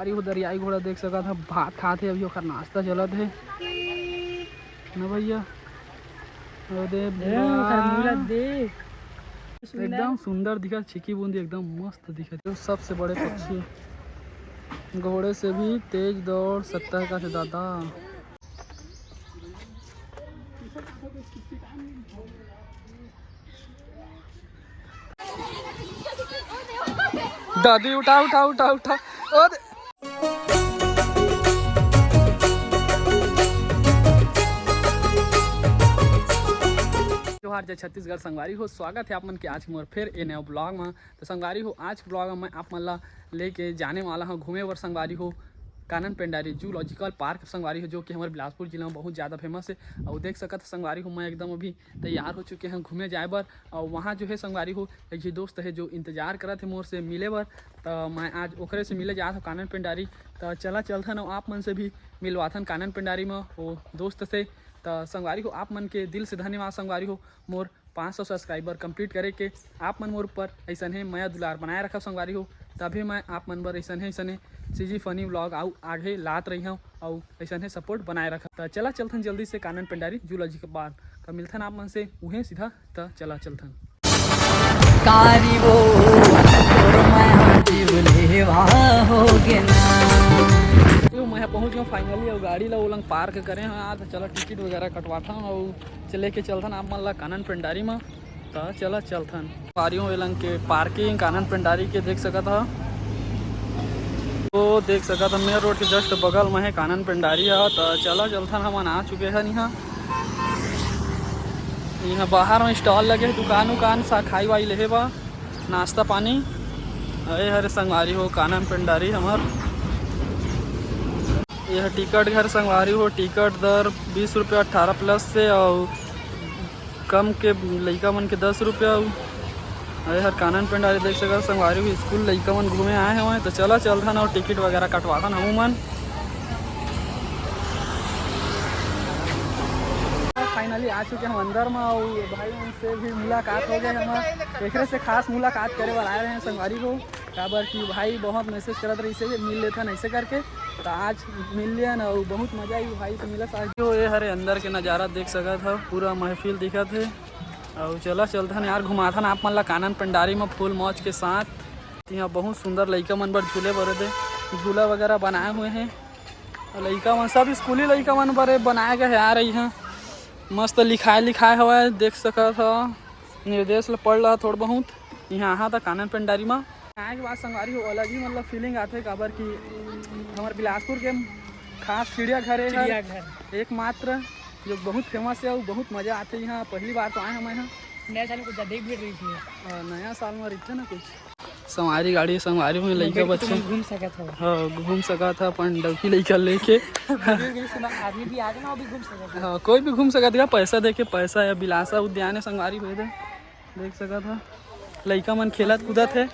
अरे वो दरियाई घोड़ा देख सका था, भात खाते अभी ओखर नाश्ता चलत है ना भैया। एकदम सुंदर दिखा, छिकी बूंदी एकदम मस्त दिखा। तो सबसे बड़े पक्षी, घोड़े से भी तेज दौड़ सकता है से दादा। दादी उठा उठा उठा उठा। और जोहार जय छत्तीसगढ़ संगवारी हो, स्वागत है आप मन के आज मोर फिर ए नया ब्लॉग में। तो संगवारी हो, आज ब्लॉग में मैं आप मन ला लेके जाने वाला हूँ घूमे वर संगवारी हो कानन पेंडारी जूलॉजिकल पार्क संगवारी हो, जो कि हमारे बिलासपुर जिला में बहुत ज़्यादा फेमस है। और देख सकत संगवारी हो, मैं एकदम अभी तैयार हो चुके हैं घूमे जाए बर। और वहाँ जो है संगवारी हो एक ही दोस्त है जो इंतजार करा थे मोर से मिले बर। तो मैं आज ओकरे से मिले जात हूँ कानन पेंडारी। तो चला चलथन और आप मन से भी मिलवाथन कानन पेंडारी में वो दोस्त से। तो संगवारी हो, आप मन के दिल से धन्यवाद संगवारी हो, मोर 500 सब्सक्राइबर कंप्लीट करे के आप मन मोर ऊपर ऐसा है माया दुलार बनाए रखा संगवारी हो। तभी मैं आप मन बर ऐसा है सीजी फनी व्लॉग आगे लात रही हूँ और ऐसा है सपोर्ट बनाए रखा। तो चला चलथन जल्दी से कानन पेंडारी जूलॉजी के बाद तो मिलथन आप मन से उहें सीधा। तो चला चलथन मैं पहुँच गया फाइनली और गाड़ी ला उलंग पार्क करे हाँ। तो चला टिकट वगैरह कटवाता हूँ और चले के चलथन आप मन ला कानन पेंडारी में। तो चला चलथन पारियों एलंग के पार्किंग कानन पेंडारी के देख सका था। तो देख सका था मेन रोड के जस्ट बगल में है कानन पेंडारी है। तो चला चलथन हम आ चुके हैं यहाँ बाहर में स्टॉल लगे दुकान उकान सा खाई वाई ले बा नाश्ता पानी। अरे हरे संगवारी हो कानन पेंडारी हमार यह टिकट घर संगवारी हो, टिकट दर 20 रुपया 18 प्लस से और कम के लड़का मन के 10 रुपया। अरे हर कानन पेंडारी देख सका संगवारी हो स्कूल लड़का मन घूमे आए हैं। तो चला चलथन और टिकट वगैरह कटवाथन हम मन। फाइनली आ चुके हम अंदर में और भाई उनसे भी मुलाकात हो गई। हम एक से खास मुलाकात करे बार आए रहे हैं संगवारी को काबर कि भाई बहुत मैसेज करत रही से मिल लेथन ऐसे करके। तो आज मिल लिया ना और बहुत मजा आई भाई से मिला। जो ये हरे अंदर के नज़ारा देख सका था, पूरा महफिल दिखा थे। और चला चलथन यार घुमाथन आप मन ला कानन पेंडारी में फुल मौज के साथ। यहाँ बहुत सुंदर लड़का मन पर झूले बरे थे, झूला वगैरह बनाए हुए हैं। लड़का मन सब स्कूली लड़का मन पर बनाए गए आ रही हैं। मस्त लिखाए हुआ है देख सका था, निर्देश पढ़ रहा थोड़ा बहुत। यहाँ आहा था कानन पेंडारी में आए के बाद संगवारी हो अलग ही मतलब फीलिंग आते है काबर कि हमारे बिलासपुर के खास चिड़ियाघर है एकमात्र जो बहुत फेमस है और बहुत मज़ा आते हैं यहाँ। पहली बार तो आए हम यहाँ। नया साल में कुछ ज़्यादा भीड़ रही थी, नया साल में रहते ना कुछ सवारी गाड़ी संगवारी में लड़का बच्चे घूम सका था। हाँ घूम सका था अपन डबकी लड़का लेके आदमी भी आ गए ना, घूम सका। हाँ कोई भी घूम सका था, पैसा दे के पैसा या बिलासा उद्यान है संगवारी हुए थे देख सका था। लड़का मन खेलत कूदत है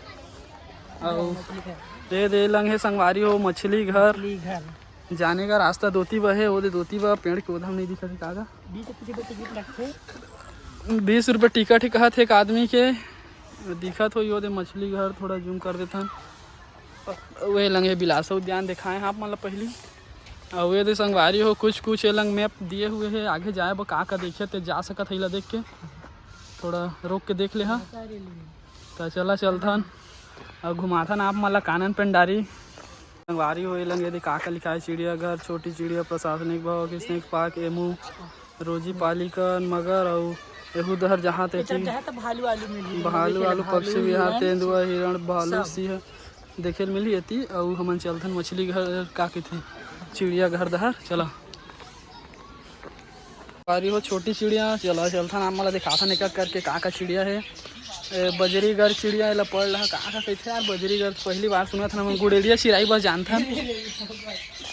और दे लंग है संगवारी हो मछली घर जाने का रास्ता दोती बा है। वो दोती बा पेड़ के उधम नहीं दिखा कागा 20 रुपये टिकट ही कहा थे एक आदमी के दिखत हो। यो दे मछली घर थोड़ा जूम कर देथन। वे लंग है बिलासा उद्यान दिखाए हैं आप मतलब पहली। और वे दे संगवारी हो कुछ ये लंग मैप दिए हुए है, आगे जाए बा का देखे तो जा सकत है देख के थोड़ा रोक के देख ले। हाँ तो चला चलथन और घुमाथन आप मला कानन पेंडारी संगवारी हो लंग यदि का लिखा है चिड़ियाघर छोटी चिड़िया प्रशासनिक भवन स्नेक पार्क एमू रोजी पालिकन मगर और एहू दहर जहाँ ते भालू आलू पक्षी विहार तेंदुआ हिरण भालू सिंह देखे मिली एती। और हमन चलथन मछली घर का थे चिड़ियाघर दहर। चला संगवारी हो छोटी चिड़िया चला चलथन आप मला दिखाथन एक करके का चिड़िया है। बजरीगर चिड़िया ला पढ़ रहा का कहते यार बजरीगर पहली बार सुना था। हम गुड़ेलिया चिराई बस जानथन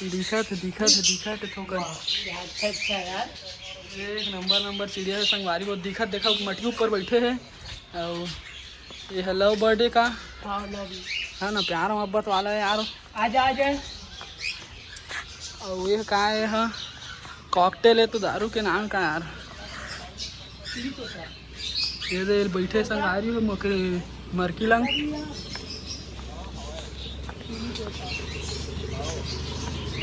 दिखत ठोकर एक नंबर चिड़िया है संगवारी को दिखत देखा मटी ऊपर बैठे है। और ये लव बर्थडे का है ना, प्यार मोहब्बत वाला है यार। आजा और ये का है कॉकटेल है तो दारू के नाम का यार। ये दे बैठे संगवारी हो मकरे मरकी लंग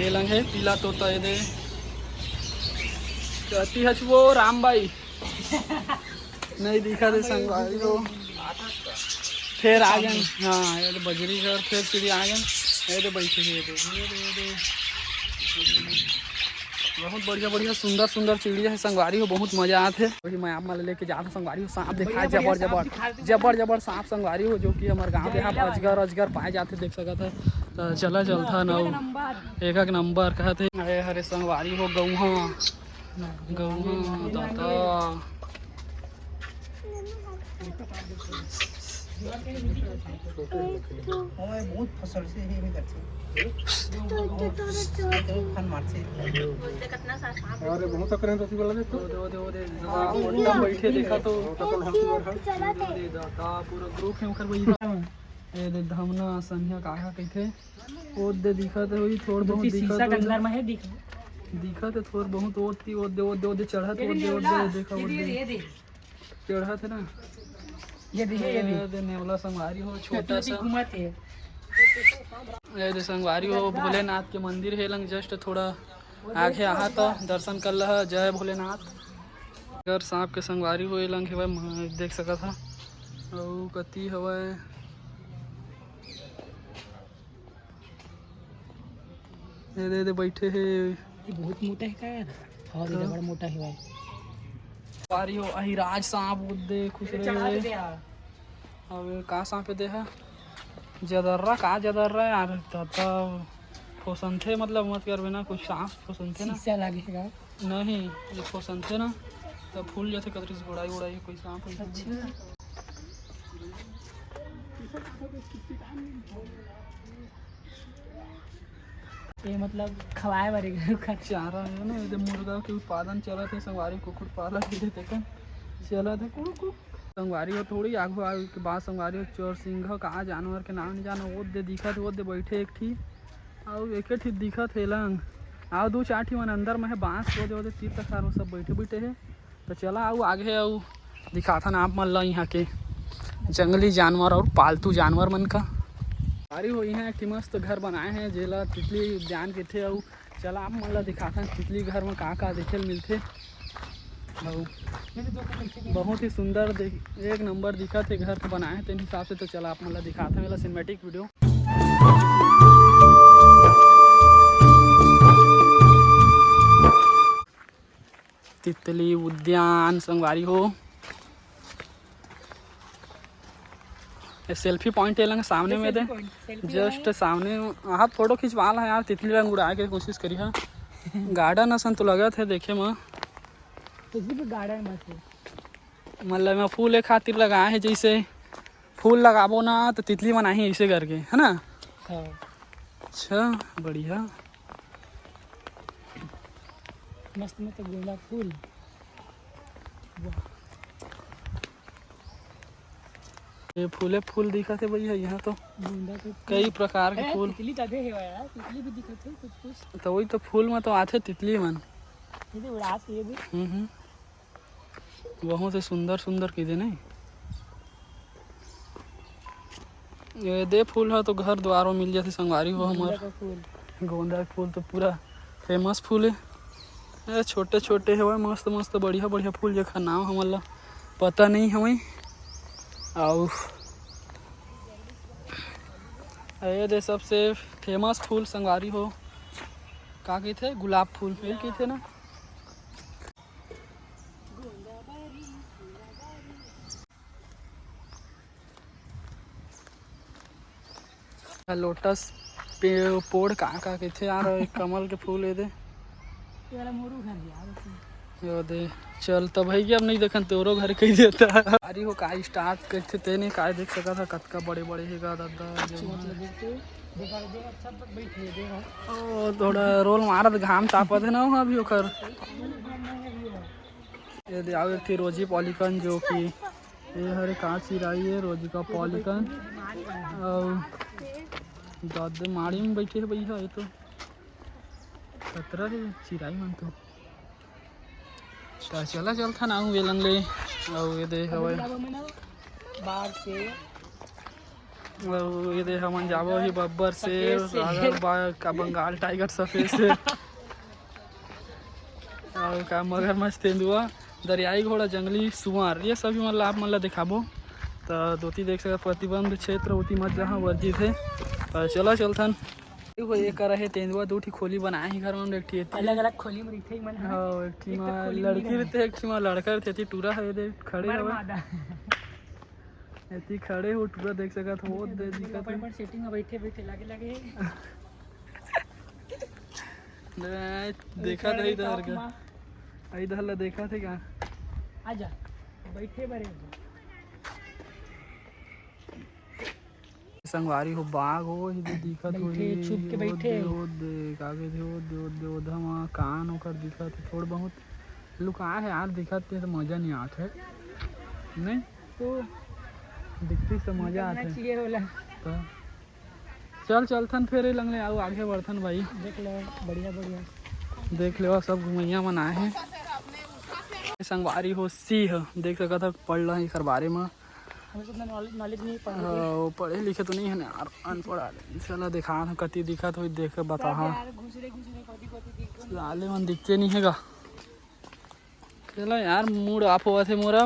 ये लंग है पीला तोता ये दे कहती हच वो राम भाई नहीं दिखा दे संगवारी हो फिर आ गए। हाँ ये तो बजरी घर फिर चिड़ी आ गए ये तो बैठे ये बहुत बढ़िया बढ़िया सुंदर सुंदर चिड़िया है संगवारी हो। बहुत मजा आते वही मैं आप मान लेके जाता संगवारी हो। सांप देखा जबर जबर जबर जबर सांप संगवारी हो जो कि हमारे गांव के यहाँ अजगर अजगर पाए जाते देख सका था। तो चला चलता न एक एक नंबर कहते अरे हरे संगवारी हो गौहा दादा बहुत फसल से हे करछे फन मारछे अरे बहुत अकरे तो बोला दे दो दे मोटा बैठे देखा तो दे दादा पूरा ग्रुप है ओकर वही ए दे धमना संध्या काहा कइथे ओ दे दिखत होई थोड़ बहुत दिखत अंदर में है दिखत है थोड़ बहुत ओती ओ दे चढ़त ओ दे देखा ओ दे चढ़त है ना ये दे नेवला संगवारी हो छोटा सा घुमाते है ये दे संगवारी हो भोलेनाथ के मंदिर है लंग जस्ट थोड़ा आगे आहा तो दर्शन कर लहा जय भोलेनाथ। अगर सांप के संगवारी हो लंग हवे देख सका था और कति हवे ये दे बैठे है बहुत मोटा है का यार और ये बड़ा मोटा है भाई संगवारी हो अहिराज सांप दे खुश रहे अब का सांप दे है जदर्रा का जदर्रा यार दादा फोसन थे मतलब मत कर बिना कुछ सांप फोसन थे ना शीशा लगेगा नहीं ये फोसन थे ना तब फूल जैसे कतरी से उड़ाई उड़ाई कोई सांप अच्छा ये मतलब खवाए बारे का चारा है ना ये मुर्गा के उत्पादन चला थे संगवारी कुकुट पाला थे चला थे कुकु संगवारी हो थोड़ी आगू आगे के बाद संगवारी हो चोर सिंह का जानवर के नाम नहीं जाना वो दे दिखत वो दे बैठे एक ठी और एक ठी दिखत है लंग आओ दो चार ठी मन अंदर में है बांस वो दे तीर तखार वो सब बैठे बैठे है। तो चला आओ आगे आओ दिखाथा ना आप मन ला यहाँ के जंगली जानवर और पालतू जानवर मन का अरे हो यहाँ एक मस्त घर बनाए हैं जेला तितली उद्यान के थे और चला आप मन ला दिखाथा तितली घर में का देखे मिलते बहुत ही सुंदर एक नंबर दिखा थे घर बनाए हैं तेन हिसाब से। तो चला आप मतलब दिखाते मेरा सिनेमैटिक वीडियो तितली उद्यान संगवारी हो सेल्फी पॉइंट है सामने में दे जस्ट सामने हाँ फोटो खिंचवा है यार तितली रंग उड़ा के कोशिश करी है गार्डन असन तो लगा थे देखे में गार्डन मतलब मैं फूल खातिर लगाए हैं जैसे फूल लगाबो ना तो तितली बनाही ऐसे करके है ना। अच्छा बढ़िया मस्त में तो गुलाब फूल ये फूल दिखा थे भैया यहाँ तो कई प्रकार के फूल तितली तो है यार तितली भी दिखत है कुछ कुछ तो वही तो फूल में तो आते तितली मन ये उड़ा से ये भी बहुत ही सुंदर सुंदर कीधे नहीं ये दे फूल है तो घर द्वार में मिल जाते संगवारी हो हमारे गोंदा का फूल तो पूरा फेमस फूल है छोटे छोटे है मस्त मस्त बढ़िया बढ़िया फूल जखा नाम हमारा पता नहीं हमें और ये दे सबसे फेमस फूल संगवारी हो का की थे गुलाब फूल फिर की थे ना लोटस पोड़ का थे यार कमल के फूल ये दे यो दे चल तब भैया अब नहीं देखन तोरो घर कही देता अरे हो का स्टार्ट करते ते नहीं का देख सका था कतका बड़े बड़े है गा दादा ओ थोड़ा रोल मारत घाम तापत है ना अभी ओकर ये दे आवे थी रोजी पॉलिकन जो कि ये हरे का चिराई है रोजी का पॉलिकन और दादे माड़ी में बैठे है भैया ये तो खतरा है चिराई मन तो चला चलता ना हूँ वेलन ले और ये दे हवे बाहर से और ये दे हमन जाबो ही बब्बर शेर सागर बाघ का बंगाल टाइगर सफेद शेर और का मगरमच्छ तेंदुआ दरियाई घोड़ा जंगली सुअर ये सभी मतलब आप मतलब दिखाबो तो दोती देख सकते प्रतिबंध क्षेत्र होती मत जहाँ वर्जित है तो चलो चलथन देखो ये कर रहे तेंदुआ दो ठी खोली बनाए ही घर में एक ठी अलग अलग खोली में रखे मन हां एक ठी में लड़की रहते एक ठी में लड़का रहते टूरा है दे खड़े हवे एती खड़े हो टूरा देख सकत हो दे दिखत पर सेटिंग में बैठे बैठे लागे लागे देखा था इधर का इधर ला देखा थे का आजा बैठे बरे संगवारी हो बाघ हो ही दिखत हो छुप के बैठे हो दे कागे दे ओधमा कान ओकर दिखत थोड़ बहुत लुका है यार दिखत तो मजा नहीं आत है नहीं तो दिखती से मजा आत है तो चल चलथन फिर लंगले आओ आगे बढ़थन भाई देख लो बढ़िया बढ़िया देख लो सब घुमैया मन आए हैं संगवारी हो सिंह देख सकत है पढ़ रहा इकर बारे में नॉलेज नहीं पढ़े लिखे तो नहीं है यार अनपढ़ चला दिखा कति दिखत हो देख बता लाले मन दिखते नहीं है चलो यार मूड ऑफ हुआ थे मोरा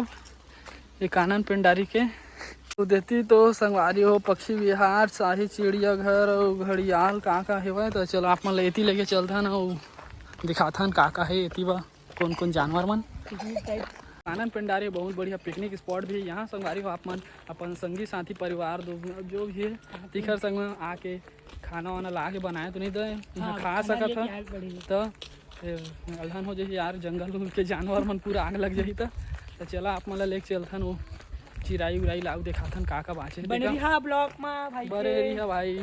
ये कानन पेंडारी के तो देती तो संगवारी हो पक्षी विहार शाही चिड़ियाघर और घड़ियाल का है तो चलो आप मन एती लेके चलता ना दिखाथन का है एती बा कौन कौन जानवर मन कानन पेंडारी बहुत बढ़िया पिकनिक स्पॉट भी है यहाँ संगवारी हो आप मन अपन संगी साथी परिवार जो भी है तिखर संग में आके खाना वाना ला के बनाए तो नहीं दे यहाँ खा सकत है तो अल्हन हो जाए यार जंगल के जानवर मन पूरा आग लग जाही तो चला आप मन लेके चलथन वो चिराई उराई लाऊ दिखाथन का बाचे ब्लॉग में भाई बड़े रिहा भाई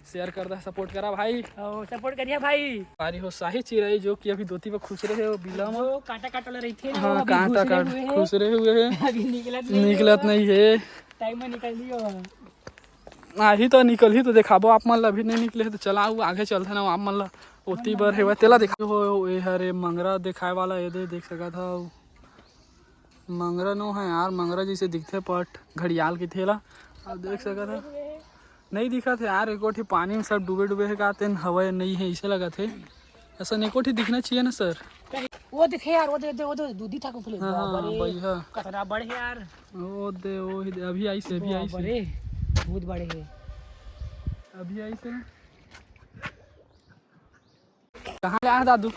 शेयर कर दा सपोर्ट करा भाई और सपोर्ट करिए भाई पारी हो शाही चिराई जो कि अभी दोती पर खुश रहे हो बिला में वो कांटा काटल रही थे ना हाँ कांटा काट खुश रहे हुए है अभी निकलत नहीं है टाइम में निकल लियो आही तो निकल ही तो दिखाबो आप मन अभी नहीं निकले तो चला आगे चलते ना आप मन ओती बर हेवा तेला दिखा हो ये हरे मंगरा दिखाए वाला ये देख सका था मंगरा नो है यार मंगरा जैसे दिखते पट घड़ियाल की थेला अब देख सका था नहीं दिखा थे यार एक पानी में सब डूबे डूबे है गाते हवा नहीं है ऐसे लगा थे ऐसा एक दिखना चाहिए ना सर वो देखे यार वो दूधी था को भैया कितना बड़े है यार वो दे अभी आई से बड़े बहुत बड़े है अभी आई से कहाँ ले आया दादू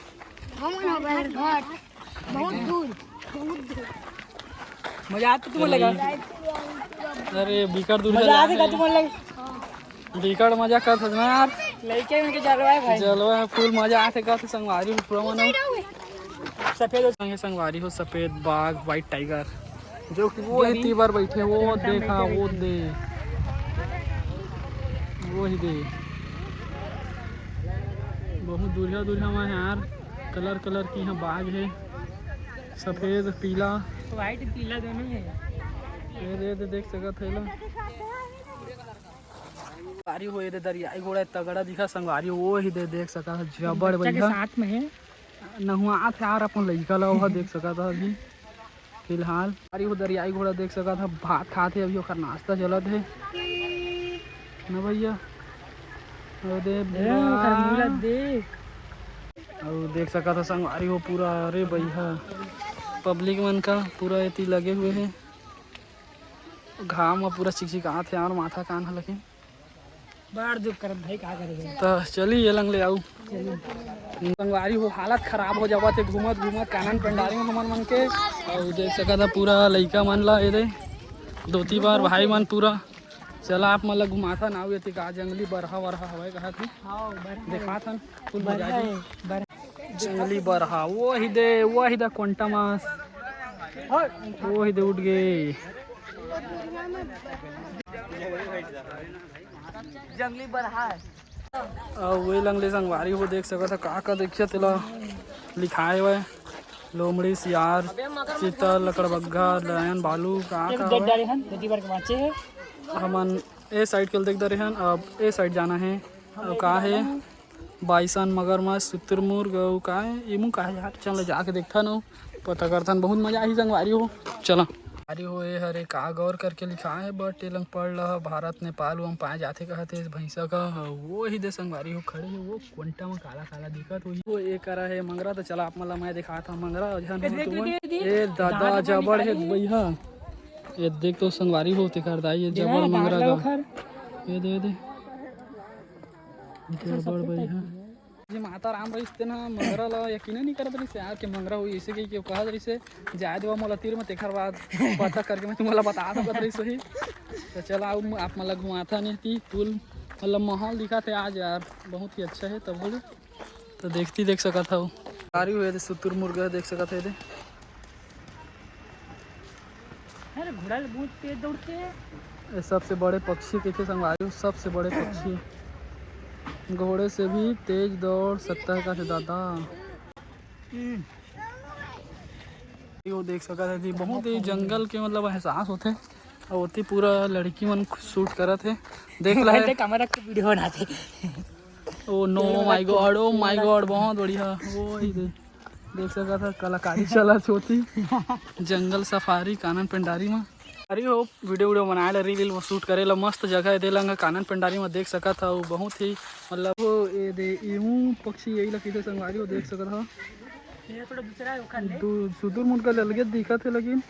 बहुत दूर मजा आता तुम्हें लगा अरे बिकट दूर मजा आएगा तुम्हें लगा बिकट मजा कर सकना यार लड़के उनके जलवा है भाई जलवा है फुल मजा आते का संगवारी पूरा मनो सफेद संगवारी हो सफेद बाघ वाइट टाइगर जो कि वो है तीबर बैठे वो देखा वो दे वो ही दे बहुत दूरिया में यार कलर की यहाँ बाघ है सफेद पीला वाइट पीला दोनों है ये देख सकत है ला संगवारी हो ये दरियाई घोड़ा तगड़ा दिखा संगवारी वो ही देख सका जबड़ बढ़िया साथ में है नहुआ यार अपन लड़का ला वह देख सका था अभी फिलहाल अरे वो दरियाई घोड़ा देख सका था भात खाते अभी ओकर नाश्ता चलत है ना भैया और देख सका था संगवारी हो पूरा अरे भैया पब्लिक मन का पूरा इतनी लगे हुए हैं घाम में पूरा चिकचिकात है और माथा कान है लेकिन बाढ़ दुख कर भाई क्या करेंगे तो चली ये लंग ले आऊ संगवारी हो हालत खराब हो जावा थे घूमत कानन पेंडारी में हमन मन के और देख सका था पूरा लइका मन ला ये दोती बार भाई मन पूरा चला आप मतलब घुमाथा ना ये का जंगली बरहा वरहा हवा कहा थी देखा था फुल मजा जंगली बरहा वो ही दे कोंटा मास वो ही दे उठ गए जंगली बरहा और वही लंगले संगवारी हो देख सका था का देखिए तेला लिखाए हुए लोमड़ी सियार चीता लकड़बग्घा लायन भालू का हमन ए साइड के देख रहे हैं अब ए साइड जाना है और का है बाइसन मगरमच्छ शुतुरमुर्ग और का है इमू का है यार चल जाके देखता ना पता करता बहुत मजा आई संगवारी हो चला अरे हो ए हरे का गौर करके लिखा है बट लंग पढ़ रहा भारत नेपाल वम पाए जाते कहते इस भैंसा का वो ही दे संगवारी हो खड़े है वो कोंटा में काला काला दिखत वो ये करा है मंगरा तो चला आप मतलब मैं दिखा था मंगरा ये दादा जबड़ है भैया ये देख तो संगवारी हो कर दाई ये जबड़ मंगरा का ये दे जबड़ भैया जी माता राम रही ना मंगरा ला यकीन नहीं करत रही यार कि मंगरा हुई ऐसे कि कहत रही से जाए देवा मोला तीर में तेखर बाद पता करके मैं तुम्हारा बता सकत रही सही तो चला आप मतलब घुमाता नहीं थी पुल मतलब माहौल दिखा थे आज यार बहुत ही अच्छा है तब बोले तो देखती देख सका था वो सारी हुए थे सुतुर मुर्गा देख सका थे घोड़ा बहुत तेज दौड़ते हैं। सबसे बड़े पक्षी के संगवारी सबसे बड़े पक्षी घोड़े से भी तेज दौड़ सकता है का दादा वो देख सका था बहुत ही जंगल के मतलब एहसास होते और होती पूरा लड़की मन शूट करा थे देख रहा है कैमरा के वीडियो बनाते ओ नो माय गॉड बहुत बढ़िया वो ही देख सका था कलाकारी चला होती जंगल सफारी कानन पेंडारी में अरे हो वीडियो बनाए रील वो शूट करे ला मस्त जगह दे लंगा कानन पेंडारी में देख सका था वो बहुत ही मतलब वो ये दे इमू पक्षी यही लगी थे संगवारी वो देख सका था थोड़ा दूसरा सुदूर मुर्गा अलगे दिखा थे लेकिन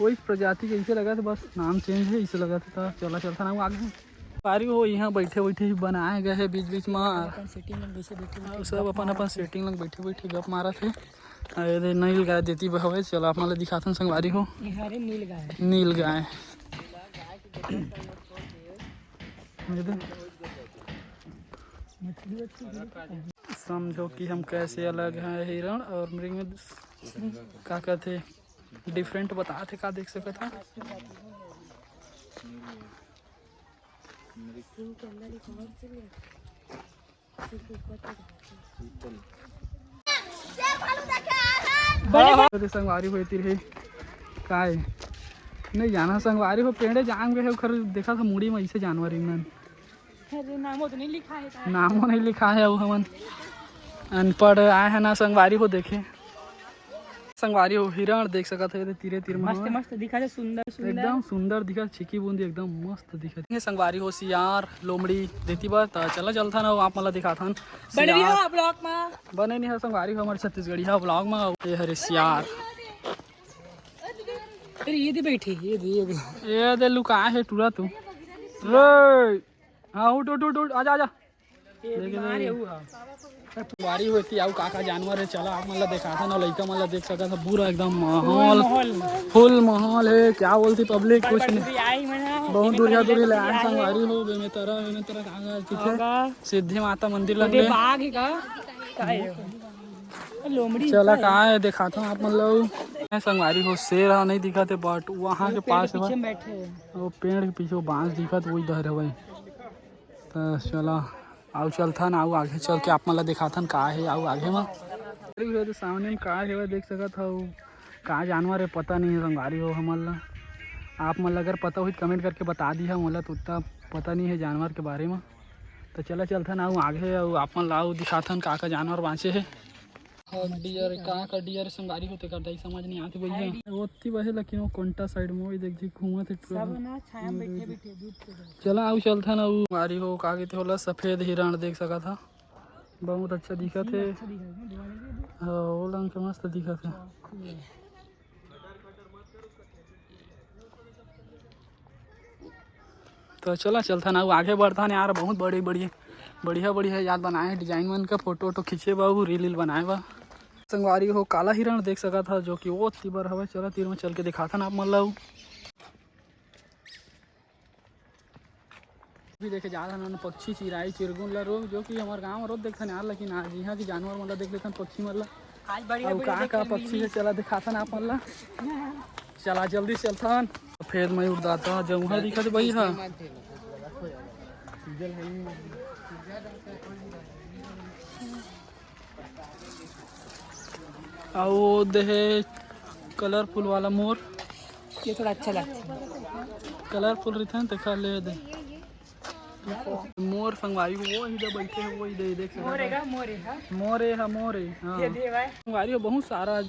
वही प्रजाति कैसे लगा था बस नाम चेंज है इसे लगा था चला चलता ना आगे पारी हो यहाँ बैठे बैठे बनाए गए है बीच बीच में सब अपन अपन सेटिंग लग बैठे बैठे गप मारा थे अरे नील गाय देती हवे चलो आप मतलब दिखाते संगवारी हो नील गाय समझो कि हम कैसे अलग हैं हिरण और मृग में क्या कहते डिफरेंट बताते का देख सका था संगवारी हुई रही का नहीं जाना संगवारी हो पेड़े जान गए खर देखा था मुड़ी में ऐसे जानवर इनमें नामो तो नहीं लिखा है नामो नहीं लिखा है वो हमन अनपढ़ आए हैं ना संगवारी हो देखे संगवारी हो हिरण देख सका थे तीरे तीर में मस्त दिखा है सुंदर एकदम सुंदर दिखा छिकी बूंदी एकदम मस्त दिखा संगवारी हो सियार लोमड़ी देती बार चला चलता ना आप मतलब दिखा था ब्लॉग में बने नहीं है संगवारी हो हमारे छत्तीसगढ़ी है ब्लॉग में ये हरे सियार ये दे बैठी ये दे लुका है टूरा तू रे हाँ उठ उठ उठ उठ आजा आजा वारी होती आउ काका जानवर है चला आप मतलब देखा था ना लड़का मतलब देख सका था पूरा एकदम माहौल फुल माहौल है क्या बोलती पब्लिक कुछ नहीं बहुत दूरिया दूरी ले आए संगवारी हो बेमेतरा सिद्धि माता मंदिर लगे चला कहाँ है देखा था आप मतलब संगवारी हो शेर नहीं दिखा थे बट वहाँ के पास वो पेड़ के पीछे बांस दिखा तो वही इधर है तो चला आउ चलथन आउ आगे चल के आप मतलब दिखाथन का है आउ आगे में तो सामने में का है देख सकत हो का जानवर है पता नहीं है संगवारी हो हमला आप मतलब अगर पता हो कमेंट करके बता दी है मतलब तो उतना पता नहीं है जानवर के बारे में तो चला चलथन आउ आगे आप मतलब आउ दिखाथन का जानवर बाँचे है डियर कहाँ का डियर संगवारी होते करता समझ नहीं आती भैया ओती बहे लेकिन वो कोंटा साइड में वही देख जी घूमत चला आउ चलता ना संगवारी हो कागे थे होला सफेद हिरण देख सका था बहुत अच्छा दिखा थे वो रंग के मस्त दिखा था तो चला चलता ना आगे बढ़ता ना यार बहुत बढ़िया याद बनाए डिजाइन मन का फोटो वोटो खींचे बाबू रील बनाए बा संगवारी हो काला हिरण देख सका था जो कि वो तीबर हवा चला तीर में चल के दिखा था ना आप मतलब भी देखे जा रहा पक्षी चिराई चिरगुन ला रोज जो कि हमारे गाँव में रोज देखते यार लेकिन आज यहाँ की जानवर मतलब देख लेते पक्षी मतलब का पक्षी है चला दिखा था ना आप मतलब चला जल्दी चलता सफेद मयूर दाता जमुहा दिखा थे भैया और देहे कलरफुल वाला मोर ये थोड़ा अच्छा लगता है कलरफुल रहता है देखा ले दे मोर संगवारी वो ही दे बैठे है वही दे देख सकते मोरे हाँ संगवारी बहुत सारा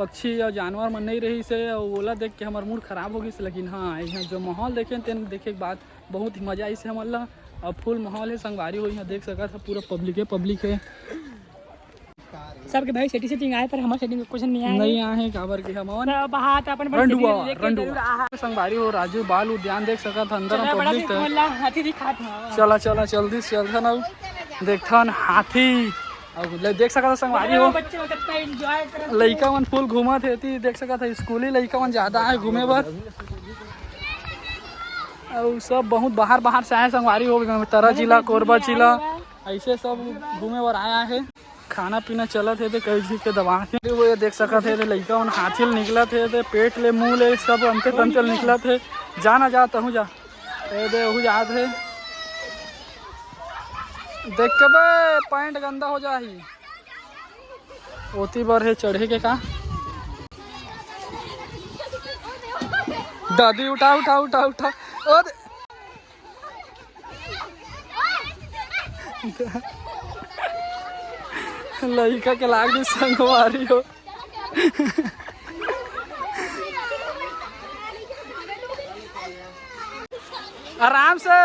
पक्षी और जानवर मन नहीं रही से ओला देख के हमार मूड खराब हो गई से। लेकिन हाँ यहाँ जो माहौल देखे तेन देखे के बाद बहुत ही मज़ा आई से हमन ला। और फुल माहौल है, संगवारी हो यहाँ देख सका था, पूरा पब्लिक है। सबके भाई सेटिंग आए पर हमारे सेटिंग कुछ नहीं आया, नहीं आए हैं काबर के हम बात अपन रंडुआ संगवारी हो राजू बाल उद्यान देख सका था, अंदर में पब्लिक है। हाथी दिखा था, चला जल्दी से चलता ना देखता हाथी और देख सका था संगवारी हो। बच्चे कितना एंजॉय कर, लड़का मन फुल घूमा थे देख सका था, स्कूली लड़का मन ज्यादा है घूमे बर। और सब बहुत बाहर से आए संगवारी हो, तरा जिला कोरबा जिला ऐसे सब घूमे बर आया है। खाना पीना चला थे कई चीज के दवा थे वो देख सका थे लड़का मन हाथी निकला थे, पेट ले मुँह ले सब अंते तंते निकला थे। जाना जा तहूँ जा दे जा थे देख के बे पैंट गंदा हो जा ही ओती बर है चढ़े के का। दादी उठा ओ लड़का के लाग दी संगवारी हो। आराम से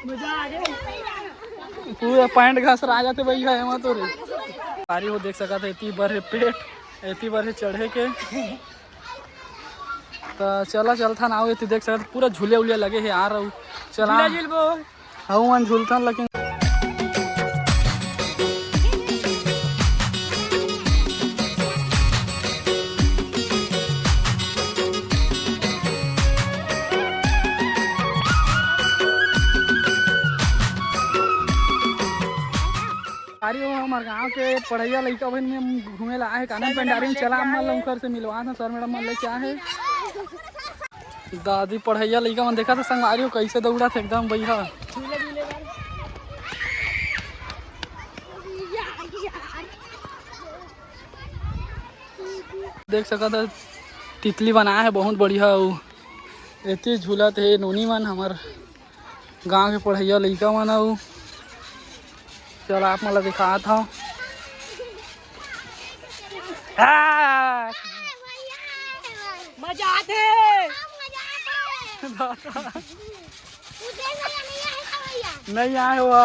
मजा आ गया, पूरा पैंट घास आ जाते भैया है तो रे सारी हो देख सका था। इतनी बार है पेट, इतनी बार है चढ़े के तो चलता ना हो देख सकते पूरा झूले उले लगे है यार। चला हूँ मन झूलता लेकिन हमारे गाँव के पढ़ैया लड़का बहन में घूमे ला है कानन पेंडारी में। चला लंकर से मिलवा था सर मैडम मन ले क्या है। दादी पढ़ैया लड़का मन देखा था संगवारी हो कैसे दौड़ा था एकदम भैया। देख सका था तितली बनाया है बहुत बढ़िया, इतनी झूला थे नोनी मन हमार गाँव के पढ़ैया लड़का मन। चल आप मला दिखा था मजा आते नहीं आए हुआ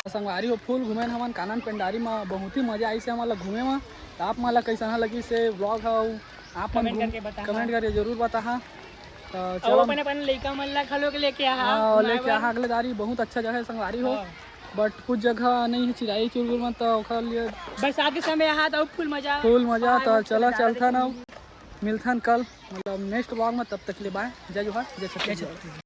संगवारी हो फुल घूमे हमन कानन पेंडारी में बहुत ही मजा आई से हमारा घूमे में। तो आप मला कैसा लगी से व्लॉग है आप कमेंट करके जरूर बता। तो चलो अपन लड़का मन खलो के लेके अगले दारी बहुत अच्छा जगह है संगवारी हो। बट कुछ जगह नहीं है चिराई चुरगुर में तो लिए बरसात के समय यहाँ तो फुल मजा तो चलता ना मिलता कल मतलब नेक्स्ट व्लॉग में। तब तक के लिए बाय, जय जोहार, जय छत्तीसगढ़।